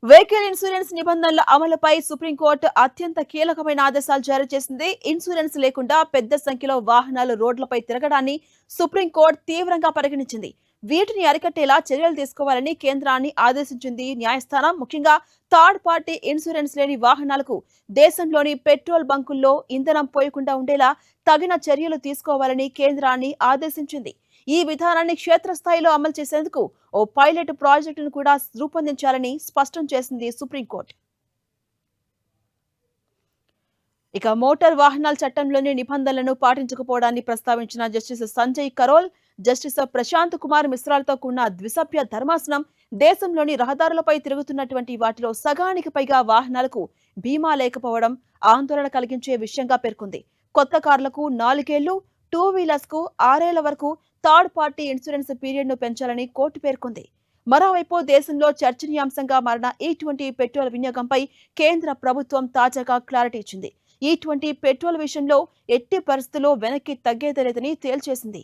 Vehicle insurance నిబంధనల అమలుపై supreme court అత్యంత కీలకమైన ఆదేశాలు జారీ చేసింది. ఇన్సూరెన్స్ లేకుండా పెద్ద సంఖ్యలో వాహనాలు రోడ్లపై తిరగడాన్ని సుప్రీంకోర్టు తీవ్రంగా పరిగణించింది. వీటిని అరికట్టేలా చర్యలు తీసుకోవాలని కేంద్రాన్ని ఆదేశించింది న్యాయస్థానం. ముఖ్యంగా థర్డ్ పార్టీ ఇన్సూరెన్స్ లేని వాహనాలకు దేశంలోని పెట్రోల్ బంకుల్లో ఇంధనం పోయకుండా ఉండేలా తగిన చర్యలు తీసుకోవాలని కేంద్రాన్ని ఆదేశించింది. ఈ విధానాన్ని క్షేత్రస్థాయిలో అమలు చేసేందుకు ఓ పైలట్ ప్రాజెక్టును కూడా రూపొందించాలని స్పష్టం చేసింది సుప్రీంకోర్టు. ఇక మోటార్ వాహనాల చట్టంలోని నిబంధనలను పాటించకపోవడాన్ని ప్రస్తావించిన జస్టిస్ సంజయ్ కరోల్, జస్టిస్ ప్రశాంత్ కుమార్ మిశ్రాలతో కూడిన ద్విసభ్య ధర్మాసనం దేశంలోని రహదారులపై తిరుగుతున్నటువంటి వాటిలో సగానికి పైగా వాహనాలకు బీమా లేకపోవడం ఆందోళన కలిగించే విషయంగా పేర్కొంది. కొత్త కార్లకు 4 ఏళ్లు, టూ వీలర్స్ కు 6 ఏళ్ల వరకు థర్డ్ పార్టీ ఇన్సూరెన్స్ పీరియడ్ ను పెంచాలని కోర్టు పేర్కొంది. మరోవైపు దేశంలో చర్చనీయాంశంగా మారిన ఈ20 పెట్రోల్ వినియోగంపై కేంద్ర ప్రభుత్వం తాజాగా క్లారిటీ ఇచ్చింది. ఈ20 పెట్రోల్ విషయంలో ఎట్టి పరిస్థితుల్లో వెనక్కి తగ్గేది లేదని తేల్చేసింది.